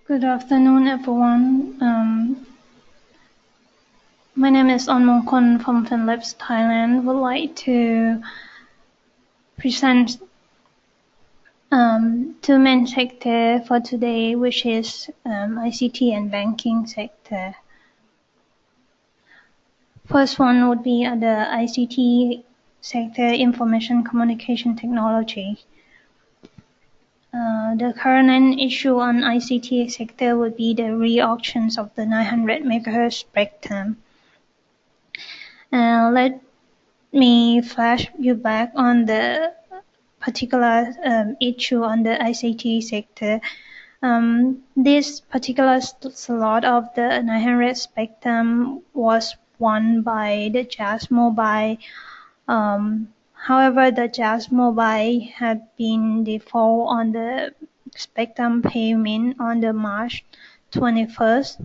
Good afternoon, everyone. My name is Onmongkon from Finlabs, Thailand. Would like to present two main sectors for today, which is ICT and banking sector. First one would be the ICT sector, information communication technology. The current issue on ICT sector would be the re-auctions of the 900 MHz spectrum. Let me flash you back on the particular issue on the ICT sector. This particular slot of the 900 spectrum was won by the Jazz Mobile. However, the Jazz Mobile had been default on the spectrum payment on the March 21st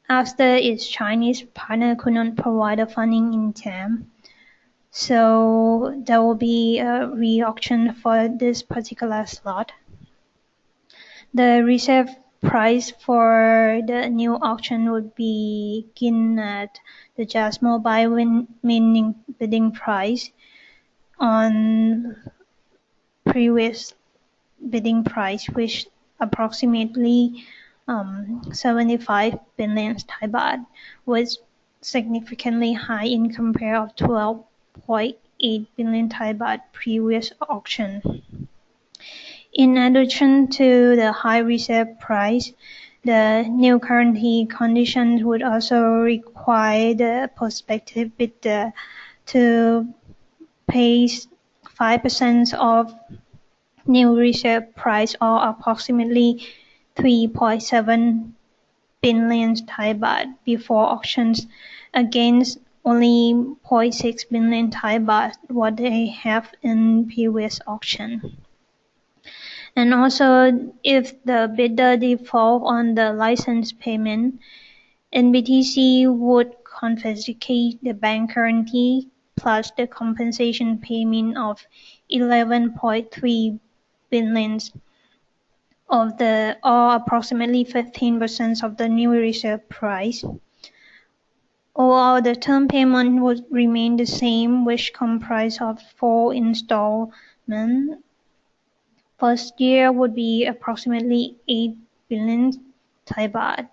after its Chinese partner could not provide the funding in time. So there will be a re-auction for this particular slot. The reserve price for the new auction would begin at the Jazz Mobile winning bidding price on previous bidding price, which approximately 75 billion Thai baht, was significantly high in compare of 12.8 billion Thai baht previous auction. In addition to the high reserve price, the new guarantee conditions would also require the prospective bidder to pay 5% of new reserve price, or approximately 3.7 billion Thai baht before auctions, against only 0.6 billion Thai baht what they have in previous auction. And also, if the bidder default on the license payment, NBTC would confiscate the bank guarantee plus the compensation payment of 11.3 billion of the, or approximately 15% of the new reserve price. Overall, the term payment would remain the same, which comprise of 4 installments. First year would be approximately 8 billion Thai baht.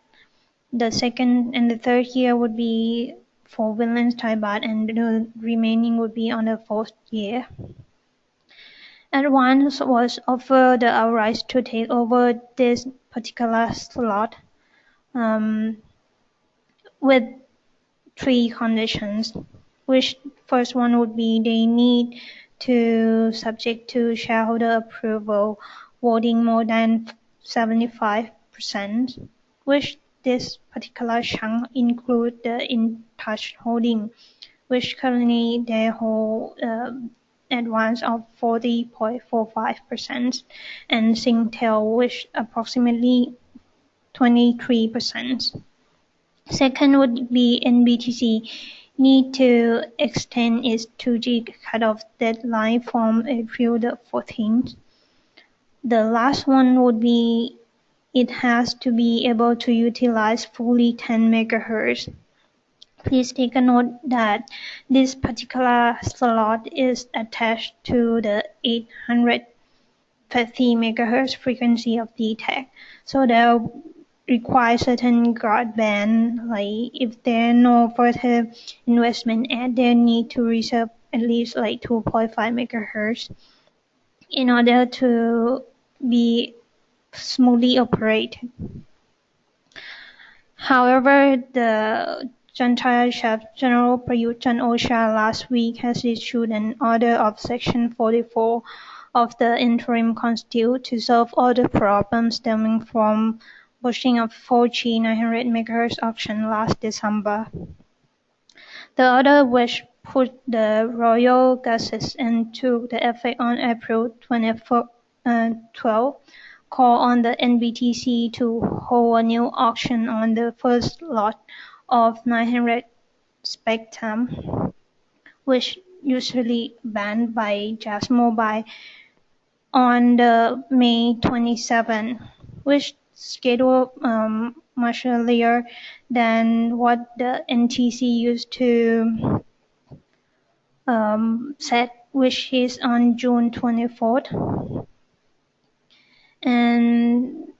The second and the third year would be 4 billion Thai baht, and the remaining would be on the fourth year. Advance was offered the outright to take over this particular slot with 3 conditions, which first one would be they need to subject to shareholder approval, voting more than 75%, which this particular chunk include the InTouch Holding, which currently they hold advance of 40.45%, and Singtel, which approximately 23%. Second would be NBTC need to extend its 2G cutoff deadline from April the 14th. The last one would be it has to be able to utilize fully 10 MHz. Please take a note that this particular slot is attached to the 850 MHz frequency of DTAC. So they'll require certain guard band, like if there are no further investment and they need to reserve at least like 2.5 MHz in order to be smoothly operated. However, the Jantai Chef General Prayut Chan-o-cha last week has issued an order of Section 44 of the Interim Constitution to solve all the problems stemming from pushing of 4G 900 MHz auction last December. The order, which put the Royal Gazette into the effect on April 2012, call on the NBTC to hold a new auction on the first lot of 900 spectrum, which usually banned by Jazz Mobile, on the May 27. which scheduled much earlier than what the NTC used to set, which is on June 24th. And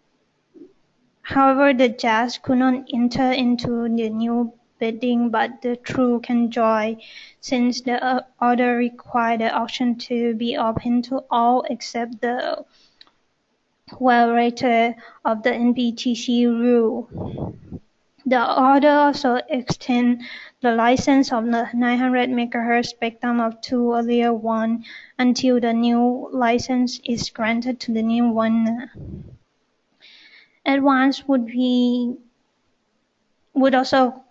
however, the Jazz could not enter into the new bidding, but the True can join, since the order required the auction to be open to all except the violator of the NBTC rule. The order also extends the license of the 900 MHz spectrum of two earlier one until the new license is granted to the new one. Advance would also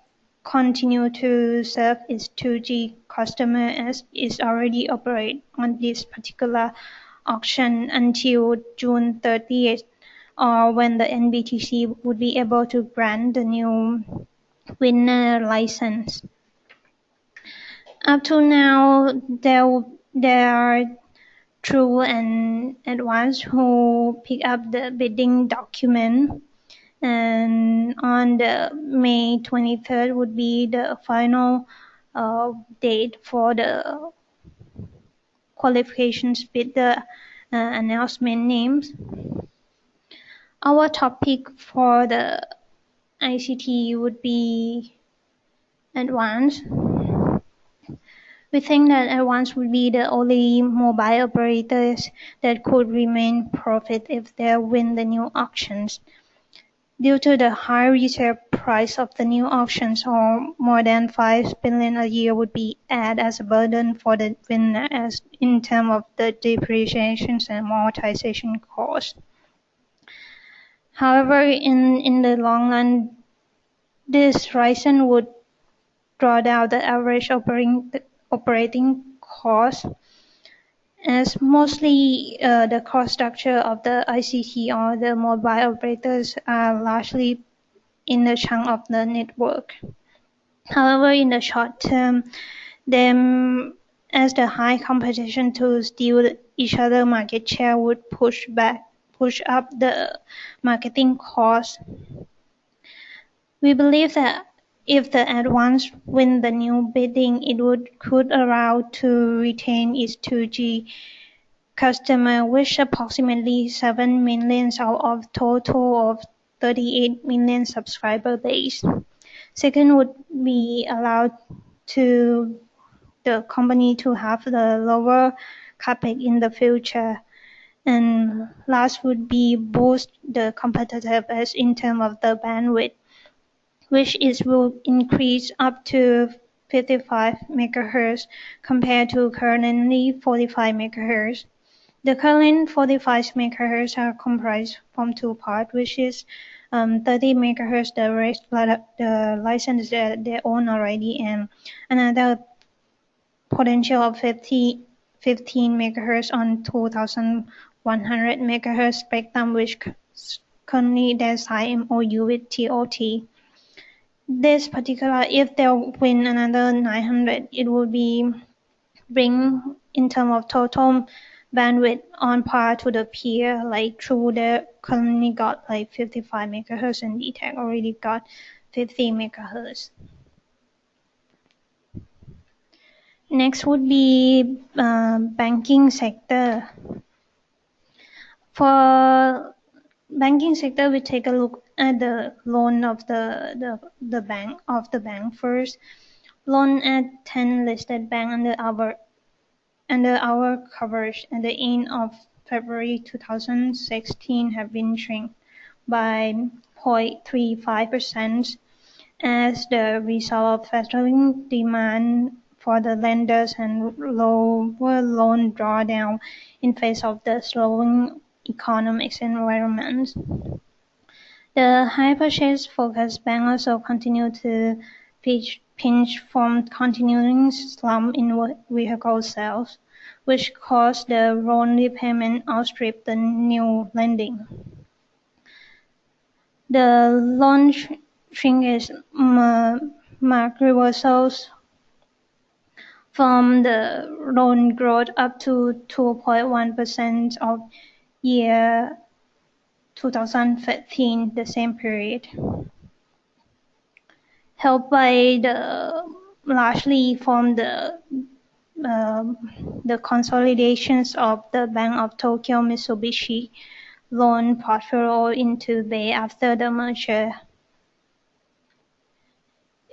continue to serve its 2G customer as it already operates on this particular auction until June 30th, or when the NBTC would be able to grant the new winner license. Up to now, there are True and Advance who pick up the bidding document, and on the May 23rd would be the final date for the qualifications with the announcement names. Our topic for the ICT would be Advance. We think that Advance would be the only mobile operators that could remain profit if they win the new auctions. Due to the high retail price of the new auctions, or more than 5 billion a year would be added as a burden for the winner as in terms of the depreciation and amortization cost. However, in the long run, this reason would draw down the average operating cost, as mostly the cost structure of the ICT or the mobile operators are largely in the chunk of the network. However, in the short term, them as the high competition to steal each other market share would push up the marketing cost. We believe that if the Advance win the new bidding, it could allow to retain its 2G customer, which approximately 7 million out of total of 38 million subscriber base. Second would be allowed to the company to have the lower capex in the future. And last would be boost the competitiveness in terms of the bandwidth, which will increase up to 55 MHz compared to currently 45 MHz. The current 45 MHz are comprised from two parts, which is 30 MHz the license that they own already, and another potential of 15 MHz on 2100 MHz spectrum, which currently they sign MOU with TOT. This particular, if they win another 900, it would be bring in terms of total bandwidth on par to the peer, like True they currently got like 55 MHz and DTAC already got 50 MHz. Next would be banking sector. For banking sector, we take a look at the loan of the bank first. Loan at 10 listed bank under our coverage at the end of February 2016 have been shrunk by 0.35% as the result of festering demand for the lenders and lower loan drawdown in face of the slowing economic environment. The high purchase focused bank also continued to pinch from continuing slump in vehicle sales, which caused the loan repayment outstrip the new lending. The loan shrinkage marked reversals from the loan growth up to 2.1% of year 2015, the same period, helped by the largely from the consolidations of the Bank of Tokyo Mitsubishi loan portfolio into Bay after the merger.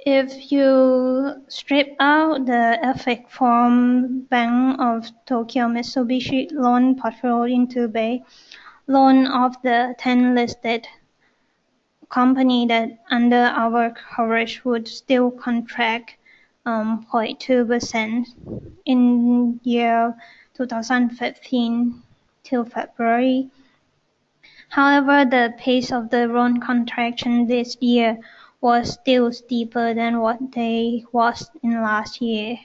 If you strip out the effect from Bank of Tokyo Mitsubishi loan portfolio into Bay, loan of the 10 listed company that under our coverage would still contract 0.2% in year 2015 till February. However, the pace of the loan contraction this year was still steeper than what they was in last year.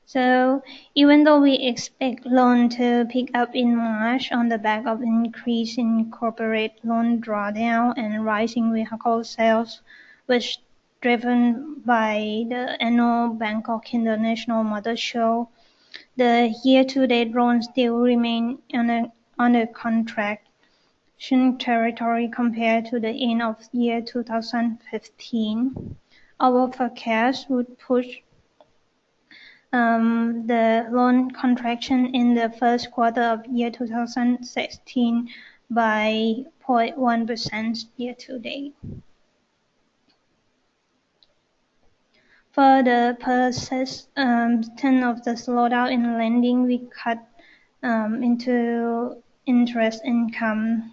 So even though we expect loan to pick up in March on the back of increase in corporate loan drawdown and rising vehicle sales, which driven by the annual Bangkok International Motor Show, the year-to-date loans still remain under contraction territory compared to the end of year 2015. Our forecast would push the loan contraction in the first quarter of year 2016 by 0.1% year-to-date. For the persistent of the slowdown in lending, we cut into interest income,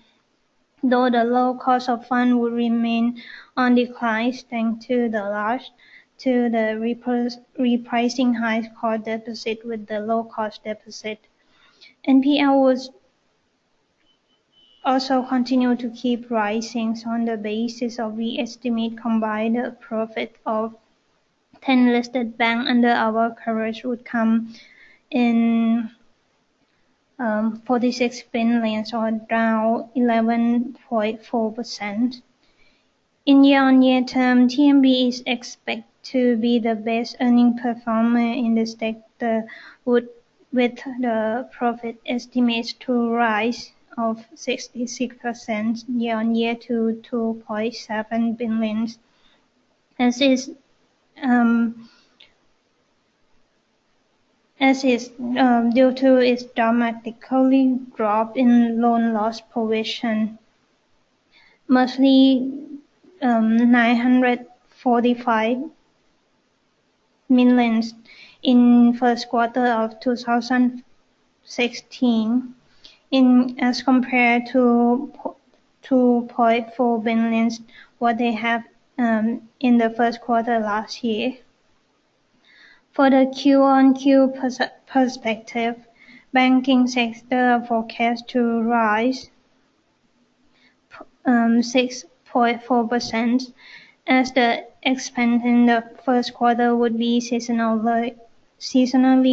though the low cost of funds would remain on decline thanks to the repricing high cost deposit with the low cost deposit. NPL would also continue to keep rising on the basis of we estimate combined profit of 10 listed banks under our coverage would come in 46 billion or down 11.4%. In year-on-year term, TMB is expected to be the best earning performer in the sector with the profit estimates to rise of 66% year-on-year to 2.7 billion, as is due to its dramatically drop in loan loss provision, mostly 945 million in first quarter of 2016 as compared to 2.4 billion what they have in the first quarter last year. For the Q-on-Q perspective, banking sector forecast to rise 6.4%, as the expense in the first quarter would be seasonally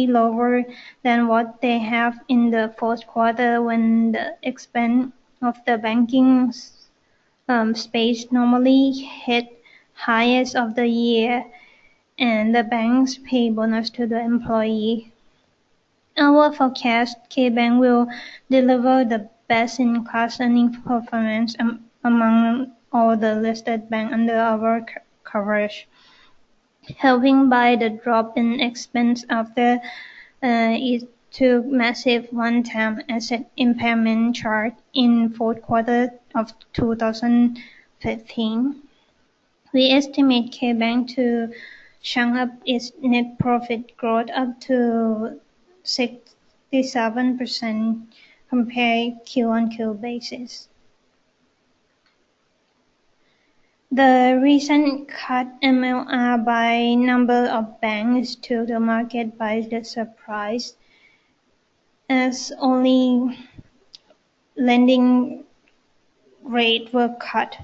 lower than what they have in the fourth quarter, when the expense of the banking space normally hit highest of the year and the banks pay bonus to the employee. Our forecast, KBank will deliver the best-in-class earning performance among all the listed banks under our coverage, helping by the drop in expense after it took massive one-time asset impairment charge in fourth quarter of 2015. We estimate KBank to chunk up its net profit growth up to 67% compared Q-on-Q basis. The recent cut MLR by number of banks took the market by the surprise, as only lending rate were cut.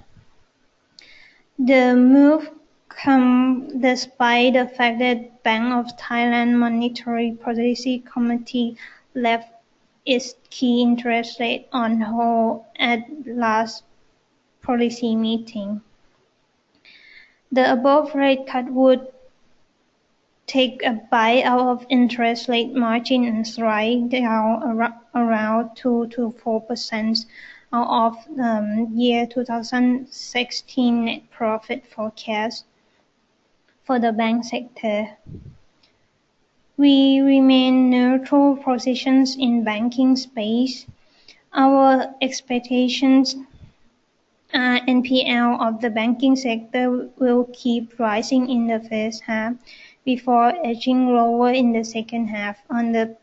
The move come despite the fact that Bank of Thailand Monetary Policy Committee left its key interest rate on hold at last policy meeting. The above rate cut would take a bite out of interest rate margin and slide down around 2 to 4% out of year 2016 net profit forecast for the bank sector. We remain neutral positions in banking space. Our expectations NPL of the banking sector will keep rising in the first half before edging lower in the second half on the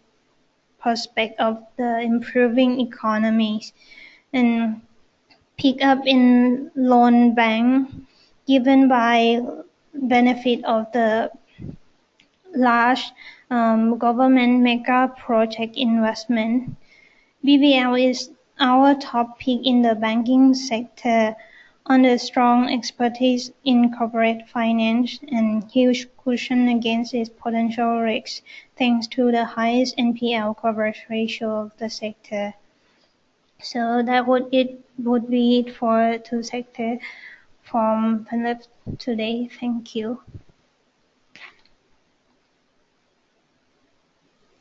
prospect of the improving economies and pick up in loan bank given by benefit of the large government mega project investment. BBL is our top pick in the banking sector on the strong expertise in corporate finance and huge cushion against its potential risks, thanks to the highest NPL coverage ratio of the sector. So that would be it for two sector from Philip today. Thank you.